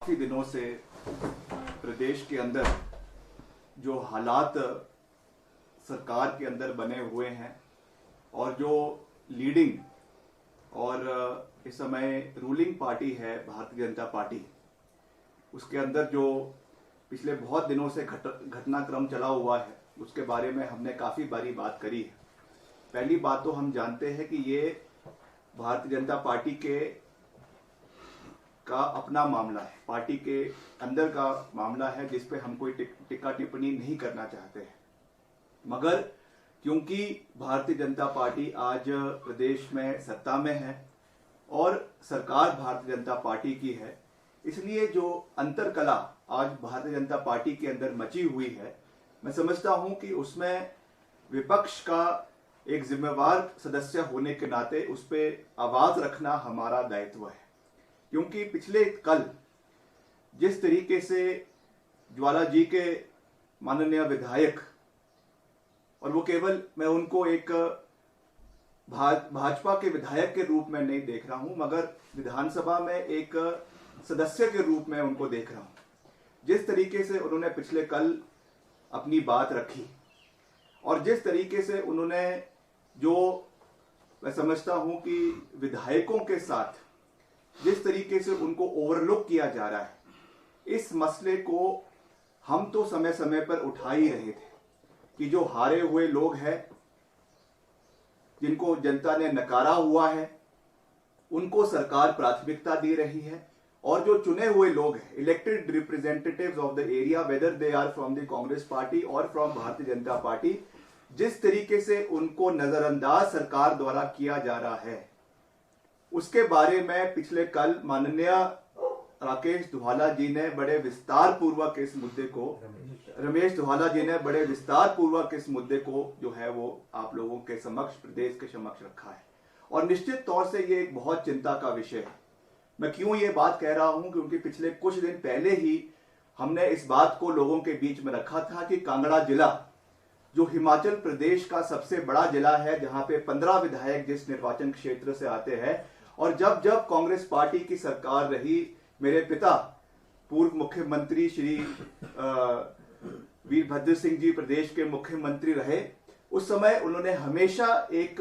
काफ़ी दिनों से प्रदेश के अंदर जो हालात सरकार के अंदर बने हुए हैं और जो लीडिंग और इस समय रूलिंग पार्टी है भारतीय जनता पार्टी, उसके अंदर जो पिछले बहुत दिनों से घटनाक्रम चला हुआ है उसके बारे में हमने काफ़ी बारी बात करी है। पहली बात तो हम जानते हैं कि ये भारतीय जनता पार्टी का अपना मामला है, पार्टी के अंदर का मामला है जिस पे हम कोई टिक्का टिप्पणी नहीं करना चाहते हैं। मगर क्योंकि भारतीय जनता पार्टी आज प्रदेश में सत्ता में है और सरकार भारतीय जनता पार्टी की है, इसलिए जो अंतरकला आज भारतीय जनता पार्टी के अंदर मची हुई है, मैं समझता हूं कि उसमें विपक्ष का एक जिम्मेवार सदस्य होने के नाते उस पर आवाज रखना हमारा दायित्व है। क्योंकि पिछले कल जिस तरीके से ज्वाला जी के माननीय विधायक, और वो केवल मैं उनको एक भाजपा के विधायक के रूप में नहीं देख रहा हूं, मगर विधानसभा में एक सदस्य के रूप में उनको देख रहा हूं। जिस तरीके से उन्होंने पिछले कल अपनी बात रखी और जिस तरीके से उन्होंने, जो मैं समझता हूं कि विधायकों के साथ जिस तरीके से उनको ओवरलुक किया जा रहा है, इस मसले को हम तो समय समय पर उठा ही रहे थे कि जो हारे हुए लोग हैं, जिनको जनता ने नकारा हुआ है, उनको सरकार प्राथमिकता दे रही है, और जो चुने हुए लोग हैं, elected representatives of the area, whether they are from the Congress party और फ्रॉम भारतीय जनता पार्टी, जिस तरीके से उनको नजरअंदाज सरकार द्वारा किया जा रहा है, उसके बारे में पिछले कल माननीय राकेश धवाला जी ने बड़े विस्तार पूर्वक इस मुद्दे को, रमेश धवाला जी ने बड़े विस्तार पूर्वक इस मुद्दे को जो है वो आप लोगों के समक्ष, प्रदेश के समक्ष रखा है। और निश्चित तौर से ये एक बहुत चिंता का विषय है। मैं क्यों ये बात कह रहा हूं, क्योंकि पिछले कुछ दिन पहले ही हमने इस बात को लोगों के बीच में रखा था कि कांगड़ा जिला, जो हिमाचल प्रदेश का सबसे बड़ा जिला है, जहां पे 15 विधायक जिस निर्वाचन क्षेत्र से आते हैं, और जब जब कांग्रेस पार्टी की सरकार रही, मेरे पिता पूर्व मुख्यमंत्री श्री वीरभद्र सिंह जी प्रदेश के मुख्यमंत्री रहे, उस समय उन्होंने हमेशा एक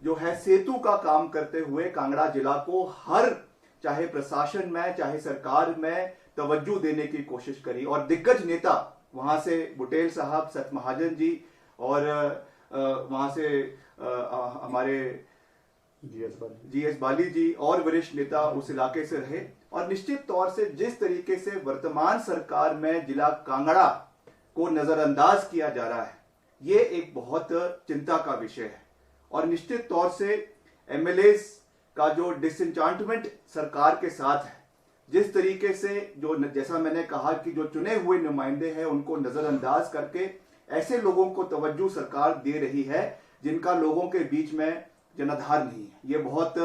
जो है सेतु का काम करते हुए कांगड़ा जिला को हर, चाहे प्रशासन में चाहे सरकार में, तवज्जो देने की कोशिश करी। और दिग्गज नेता वहां से बुटेल साहब, सत महाजन जी, और वहां से हमारे जीएस बाली जी और वरिष्ठ नेता उस इलाके से रहे। और निश्चित तौर से जिस तरीके से वर्तमान सरकार में जिला कांगड़ा को नजरअंदाज किया जा रहा है, ये एक बहुत चिंता का विषय है। और निश्चित तौर से एमएलए का जो डिसएंचांटमेंट सरकार के साथ है, जिस तरीके से जो, जैसा मैंने कहा कि जो चुने हुए नुमाइंदे हैं उनको नजरअंदाज करके ऐसे लोगों को तवज्जो सरकार दे रही है जिनका लोगों के बीच में जनाधार नहीं है। ये बहुत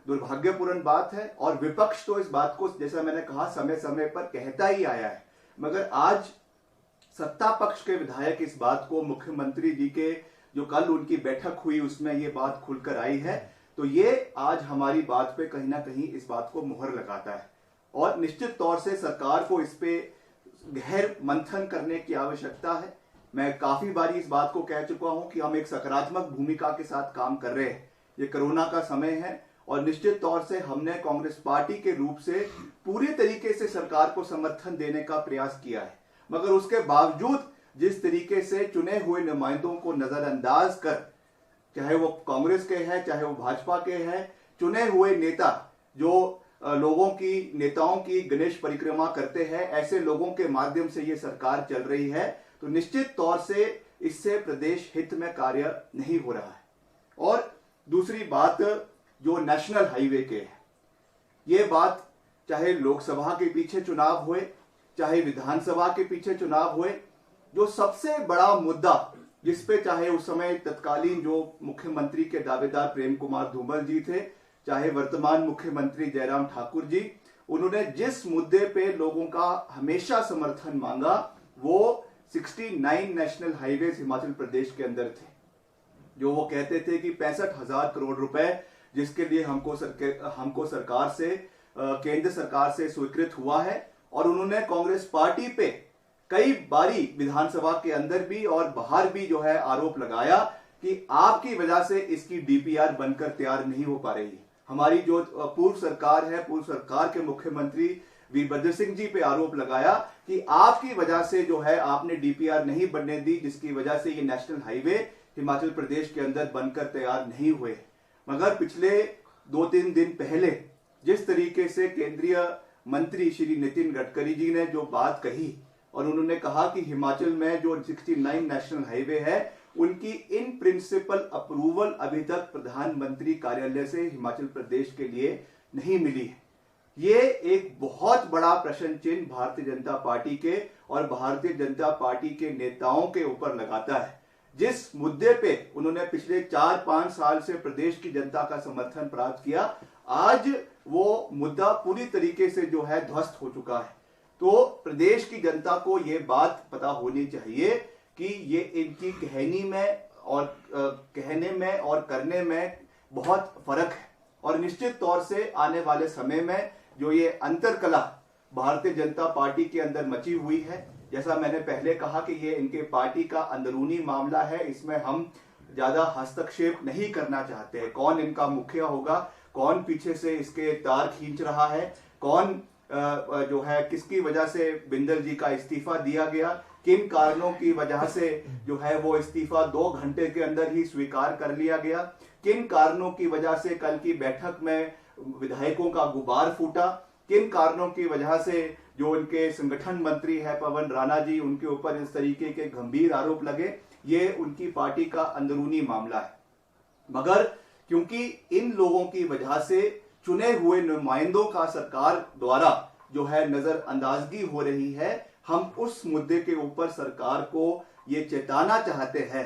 दुर्भाग्यपूर्ण बात है। और विपक्ष तो इस बात को, जैसा मैंने कहा, समय समय पर कहता ही आया है, मगर आज सत्ता पक्ष के विधायक इस बात को, मुख्यमंत्री जी के जो कल उनकी बैठक हुई उसमें ये बात खुलकर आई है, तो ये आज हमारी बात पे कहीं ना कहीं इस बात को मुहर लगाता है। और निश्चित तौर से सरकार को इस पे गहर मंथन करने की आवश्यकता है। मैं काफी बारी इस बात को कह चुका हूं कि हम एक सकारात्मक भूमिका के साथ काम कर रहे हैं। ये कोरोना का समय है और निश्चित तौर से हमने कांग्रेस पार्टी के रूप से पूरी तरीके से सरकार को समर्थन देने का प्रयास किया है, मगर उसके बावजूद जिस तरीके से चुने हुए नुमाइंदों को नजरअंदाज कर, चाहे वो कांग्रेस के हैं चाहे वो भाजपा के हैं, चुने हुए नेता जो लोगों की, नेताओं की गणेश परिक्रमा करते हैं, ऐसे लोगों के माध्यम से ये सरकार चल रही है, तो निश्चित तौर से इससे प्रदेश हित में कार्य नहीं हो रहा है। और दूसरी बात जो नेशनल हाईवे के है, ये बात चाहे लोकसभा के पीछे चुनाव हुए चाहे विधानसभा के पीछे चुनाव हुए, जो सबसे बड़ा मुद्दा जिसपे चाहे उस समय तत्कालीन जो मुख्यमंत्री के दावेदार प्रेम कुमार धूमल जी थे, चाहे वर्तमान मुख्यमंत्री जयराम ठाकुर जी, उन्होंने जिस मुद्दे पे लोगों का हमेशा समर्थन मांगा वो 69 नेशनल हाईवे हिमाचल प्रदेश के अंदर थे, जो वो कहते थे कि 65,000 करोड़ रुपए जिसके लिए हमको सरकार से, केंद्र सरकार से स्वीकृत हुआ है, और उन्होंने कांग्रेस पार्टी पे कई बारी विधानसभा के अंदर भी और बाहर भी जो है आरोप लगाया कि आपकी वजह से इसकी डीपीआर बनकर तैयार नहीं हो पा रही है। हमारी जो पूर्व सरकार है, पूर्व सरकार के मुख्यमंत्री वीरभद्र सिंह जी पे आरोप लगाया कि आपकी वजह से जो है आपने डीपीआर नहीं बनने दी, जिसकी वजह से ये नेशनल हाईवे हिमाचल प्रदेश के अंदर बनकर तैयार नहीं हुए। मगर पिछले 2-3 दिन पहले जिस तरीके से केंद्रीय मंत्री श्री नितिन गडकरी जी ने जो बात कही और उन्होंने कहा कि हिमाचल में जो 69 नेशनल हाईवे है उनकी इन प्रिंसिपल अप्रूवल अभी तक प्रधानमंत्री कार्यालय से हिमाचल प्रदेश के लिए नहीं मिली है। ये एक बहुत बड़ा प्रश्न चिन्ह भारतीय जनता पार्टी के और भारतीय जनता पार्टी के नेताओं के ऊपर लगाता है। जिस मुद्दे पे उन्होंने पिछले 4-5 साल से प्रदेश की जनता का समर्थन प्राप्त किया, आज वो मुद्दा पूरी तरीके से जो है ध्वस्त हो चुका है। तो प्रदेश की जनता को ये बात पता होनी चाहिए कि ये इनकी कहने में और करने में बहुत फर्क है और निश्चित तौर से आने वाले समय में जो ये अंतरकला भारतीय जनता पार्टी के अंदर मची हुई है, जैसा मैंने पहले कहा कि ये इनके पार्टी का अंदरूनी मामला है, इसमें हम ज्यादा हस्तक्षेप नहीं करना चाहते हैं। कौन इनका मुखिया होगा, कौन पीछे से इसके तार खींच रहा है, कौन जो है किसकी वजह से बिंदल जी का इस्तीफा दिया गया, किन कारणों की वजह से जो है वो इस्तीफा 2 घंटे के अंदर ही स्वीकार कर लिया गया, किन कारणों की वजह से कल की बैठक में विधायकों का गुबार फूटा, किन कारणों की वजह से जो उनके संगठन मंत्री है पवन राणा जी, उनके ऊपर इस तरीके के गंभीर आरोप लगे। ये उनकी पार्टी का अंदरूनी मामला है। मगर क्योंकि इन लोगों की वजह से चुने हुए नुमाइंदों का सरकार द्वारा जो है नजरअंदाजगी हो रही है, हम उस मुद्दे के ऊपर सरकार को ये चेताना चाहते हैं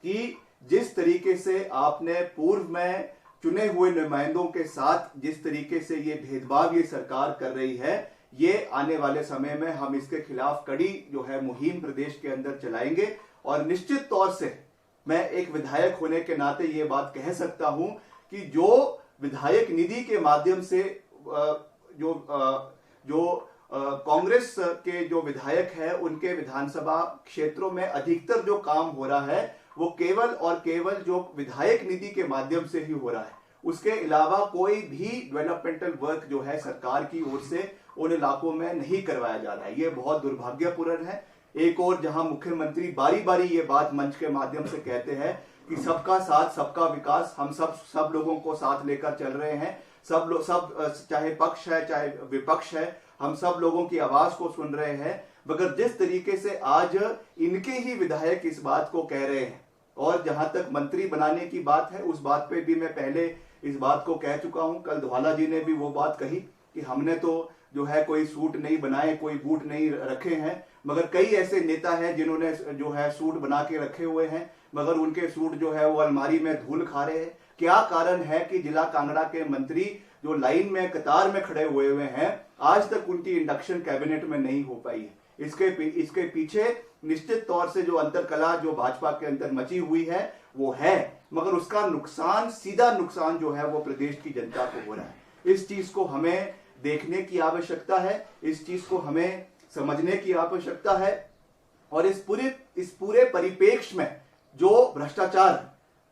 कि जिस तरीके से आपने पूर्व में चुने हुए नुमाइंदों के साथ जिस तरीके से ये भेदभाव ये सरकार कर रही है, ये आने वाले समय में हम इसके खिलाफ कड़ी जो है मुहिम प्रदेश के अंदर चलाएंगे। और निश्चित तौर से मैं एक विधायक होने के नाते ये बात कह सकता हूं कि जो विधायक निधि के माध्यम से कांग्रेस के जो विधायक है उनके विधानसभा क्षेत्रों में अधिकतर जो काम हो रहा है वो केवल और केवल जो विधायक निधि के माध्यम से ही हो रहा है। उसके अलावा कोई भी डेवलपमेंटल वर्क जो है सरकार की ओर से उन इलाकों में नहीं करवाया जा रहा है। ये बहुत दुर्भाग्यपूर्ण है। एक और जहां मुख्यमंत्री बारी बारी ये बात मंच के माध्यम से कहते हैं कि सबका साथ सबका विकास, हम सब लोगों को साथ लेकर चल रहे हैं, सब चाहे पक्ष है चाहे विपक्ष है, हम सब लोगों की आवाज को सुन रहे हैं। मगर जिस तरीके से आज इनके ही विधायक इस बात को कह रहे हैं और जहां तक मंत्री बनाने की बात है उस बात पे भी मैं पहले इस बात को कह चुका हूं। कल धवाला जी ने भी वो बात कही कि हमने तो जो है कोई सूट नहीं बनाए, कोई बूट नहीं रखे हैं, मगर कई ऐसे नेता हैं जिन्होंने जो है सूट बना के रखे हुए हैं, मगर उनके सूट जो है वो अलमारी में धूल खा रहे हैं। क्या कारण है कि जिला कांगड़ा के मंत्री जो लाइन में कतार में खड़े हुए हैं, आज तक उनकी इंडक्शन कैबिनेट में नहीं हो पाई है? इसके पीछे निश्चित तौर से जो अंतरकला जो भाजपा के अंदर मची हुई है वो है, मगर उसका नुकसान, सीधा नुकसान जो है वो प्रदेश की जनता को हो रहा है। इस चीज को हमें देखने की आवश्यकता है, इस चीज को हमें समझने की आवश्यकता है। और इस पूरे परिप्रेक्ष्य में जो भ्रष्टाचार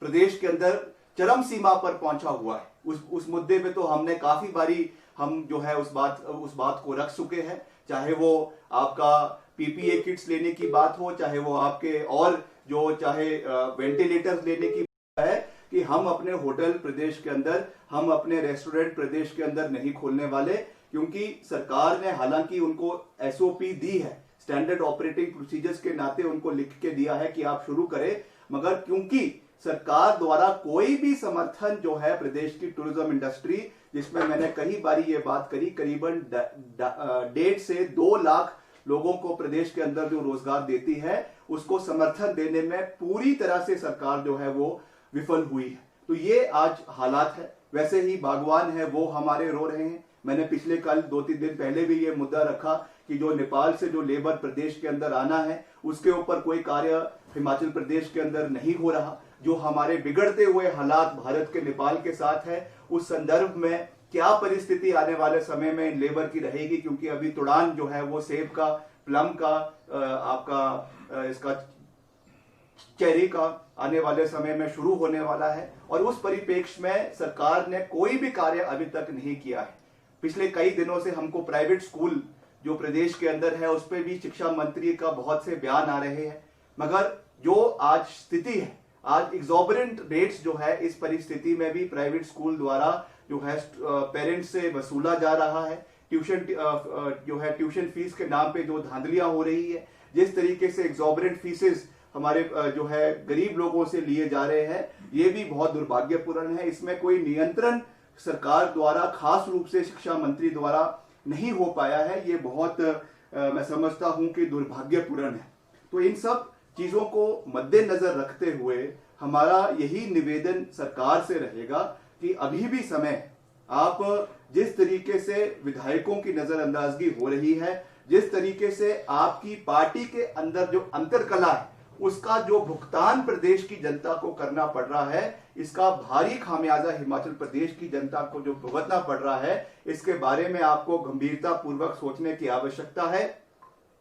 प्रदेश के अंदर चरम सीमा पर पहुंचा हुआ है, उस मुद्दे पे तो हमने काफी बारी हम जो है उस बात को रख चुके हैं। चाहे वो आपका पीपीए किट्स लेने की बात हो, चाहे वो आपके और जो चाहे वेंटिलेटर्स लेने की बात है कि हम अपने होटल प्रदेश के अंदर, हम अपने रेस्टोरेंट प्रदेश के अंदर नहीं खोलने वाले, क्योंकि सरकार ने हालांकि उनको एसओपी दी है, स्टैंडर्ड ऑपरेटिंग प्रोसीजर्स के नाते उनको लिख के दिया है कि आप शुरू करें, मगर क्योंकि सरकार द्वारा कोई भी समर्थन जो है प्रदेश की टूरिज्म इंडस्ट्री, जिसमें मैंने कई बारी ये बात करी, करीबन 1.5 से 2 लाख लोगों को प्रदेश के अंदर जो रोजगार देती है, उसको समर्थन देने में पूरी तरह से सरकार जो है वो विफल हुई है। तो ये आज हालात है। वैसे ही बागवान है वो हमारे रो रहे हैं। मैंने पिछले कल 2-3 दिन पहले भी ये मुद्दा रखा कि जो नेपाल से जो लेबर प्रदेश के अंदर आना है उसके ऊपर कोई कार्य हिमाचल प्रदेश के अंदर नहीं हो रहा। जो हमारे बिगड़ते हुए हालात भारत के नेपाल के साथ है, उस संदर्भ में क्या परिस्थिति आने वाले समय में लेबर की रहेगी, क्योंकि अभी तुड़ान जो है वो सेब का, प्लम का, आपका इसका चेरी का आने वाले समय में शुरू होने वाला है। और उस परिप्रेक्ष्य में सरकार ने कोई भी कार्य अभी तक नहीं किया है। पिछले कई दिनों से हमको प्राइवेट स्कूल जो प्रदेश के अंदर है उस पर भी शिक्षा मंत्री का बहुत से बयान आ रहे हैं, मगर जो आज स्थिति है, आज एग्जॉर्बिटेंट रेट्स जो है, इस परिस्थिति में भी प्राइवेट स्कूल द्वारा जो है पेरेंट्स से वसूला जा रहा है। ट्यूशन जो है ट्यूशन फीस के नाम पे जो धांधलियां हो रही है, जिस तरीके से एग्जॉर्बिटेंट फीसेस हमारे जो है गरीब लोगों से लिए जा रहे हैं, ये भी बहुत दुर्भाग्यपूर्ण है। इसमें कोई नियंत्रण सरकार द्वारा, खास रूप से शिक्षा मंत्री द्वारा नहीं हो पाया है। ये बहुत मैं समझता हूं कि दुर्भाग्यपूर्ण है। तो इन सब चीजों को मद्देनजर रखते हुए हमारा यही निवेदन सरकार से रहेगा कि अभी भी समय, आप जिस तरीके से विधायकों की नजरअंदाजगी हो रही है, जिस तरीके से आपकी पार्टी के अंदर जो अंतरकलह है, उसका जो भुगतान प्रदेश की जनता को करना पड़ रहा है, इसका भारी खामियाजा हिमाचल प्रदेश की जनता को जो भुगतना पड़ रहा है, इसके बारे में आपको गंभीरता पूर्वक सोचने की आवश्यकता है।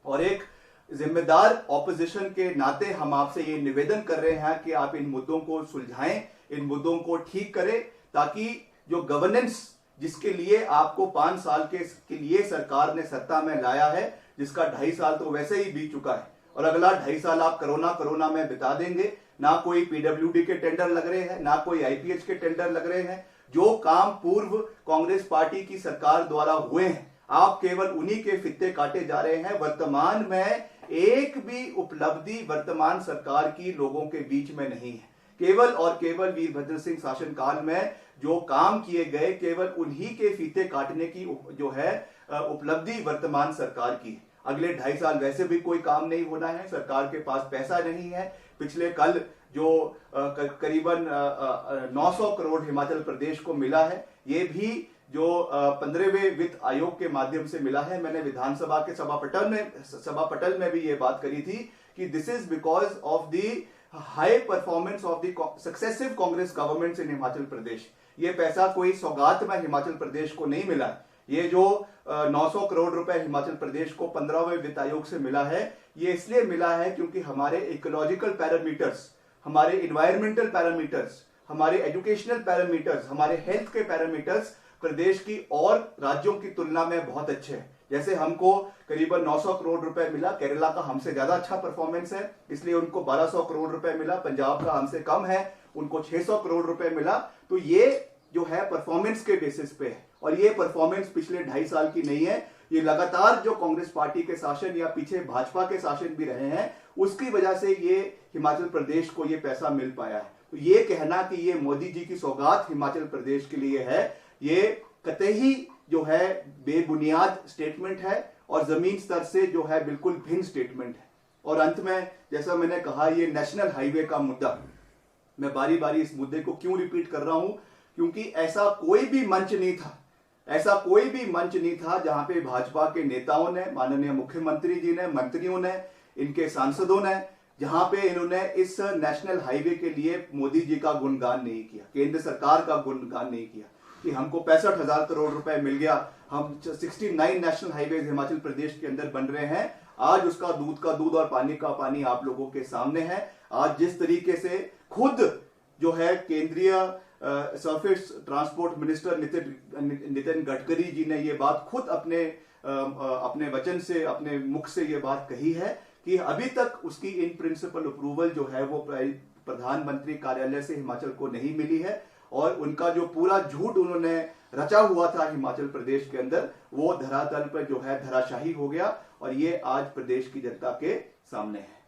और एक जिम्मेदार ऑपोजिशन के नाते हम आपसे ये निवेदन कर रहे हैं कि आप इन मुद्दों को सुलझाएं, इन मुद्दों को ठीक करें, ताकि जो गवर्नेंस जिसके लिए आपको 5 साल के लिए सरकार ने सत्ता में लाया है, जिसका 2.5 साल तो वैसे ही बीत चुका है, और अगला 2.5 साल आप कोरोना में बिता देंगे। ना कोई पीडब्ल्यूडी के टेंडर लग रहे हैं, ना कोई आईपीएच के टेंडर लग रहे हैं। जो काम पूर्व कांग्रेस पार्टी की सरकार द्वारा हुए हैं, आप केवल उन्हीं के फित्ते काटे जा रहे हैं। वर्तमान में एक भी उपलब्धि वर्तमान सरकार की लोगों के बीच में नहीं है। केवल और केवल वीरभद्र सिंह शासनकाल में जो काम किए गए, केवल उन्हीं के फीते काटने की जो है उपलब्धि वर्तमान सरकार की है। अगले 2.5 साल वैसे भी कोई काम नहीं होना है, सरकार के पास पैसा नहीं है। पिछले कल जो करीबन 900 करोड़ हिमाचल प्रदेश को मिला है, ये भी जो 15वें वित्त आयोग के माध्यम से मिला है। मैंने विधानसभा के सभापटल में भी ये बात करी थी कि this is because of the high performance of the successive Congress governments in Himachal Pradesh. ये पैसा कोई सौगात में हिमाचल प्रदेश को नहीं मिला। ये जो 900 करोड़ रुपए हिमाचल प्रदेश को 15वें वित्त आयोग से मिला है, ये इसलिए मिला है क्योंकि हमारे इकोलॉजिकल पैरामीटर्स, हमारे इन्वायरमेंटल पैरामीटर्स, हमारे एजुकेशनल पैरामीटर्स, हमारे हेल्थ के पैरामीटर्स प्रदेश की और राज्यों की तुलना में बहुत अच्छे हैं। जैसे हमको करीबन 900 करोड़ रुपए मिला, केरला का हमसे ज्यादा अच्छा परफॉर्मेंस है, इसलिए उनको 1200 करोड़ रुपए मिला। पंजाब का हमसे कम है, उनको 600 करोड़ रुपए मिला। तो ये जो है परफॉर्मेंस के बेसिस पे है, और ये परफॉर्मेंस पिछले 2.5 साल की नहीं है। ये लगातार जो कांग्रेस पार्टी के शासन या पीछे भाजपा के शासन भी रहे हैं, उसकी वजह से ये हिमाचल प्रदेश को ये पैसा मिल पाया है। तो ये कहना कि ये मोदी जी की सौगात हिमाचल प्रदेश के लिए है, ये कतई जो है बेबुनियाद स्टेटमेंट है और जमीन स्तर से जो है बिल्कुल भिन्न स्टेटमेंट है। और अंत में जैसा मैंने कहा, ये नेशनल हाईवे का मुद्दा, मैं बारी बारी इस मुद्दे को क्यों रिपीट कर रहा हूं, क्योंकि ऐसा कोई भी मंच नहीं था जहां पे भाजपा के नेताओं ने, माननीय मुख्यमंत्री जी ने, मंत्रियों ने, इनके सांसदों ने, जहां पे इन्होंने इस नेशनल हाईवे के लिए मोदी जी का गुणगान नहीं किया, केंद्र सरकार का गुणगान नहीं किया कि हमको 65,000 करोड़ रुपए मिल गया, हम 69 नेशनल हाईवे हिमाचल प्रदेश के अंदर बन रहे हैं। आज उसका दूध का दूध और पानी का पानी आप लोगों के सामने है। आज जिस तरीके से खुद जो है केंद्रीय surface transport minister Nitin Gadkari ji ने ये बात खुद अपने वचन से, अपने मुख से ये बात कही है कि अभी तक उसकी इन प्रिंसिपल अप्रूवल जो है वो प्रधानमंत्री कार्यालय से हिमाचल को नहीं मिली है, और उनका जो पूरा झूठ उन्होंने रचा हुआ था हिमाचल प्रदेश के अंदर, वो धरातल पर जो है धराशाही हो गया, और ये आज प्रदेश की जनता के सामने है।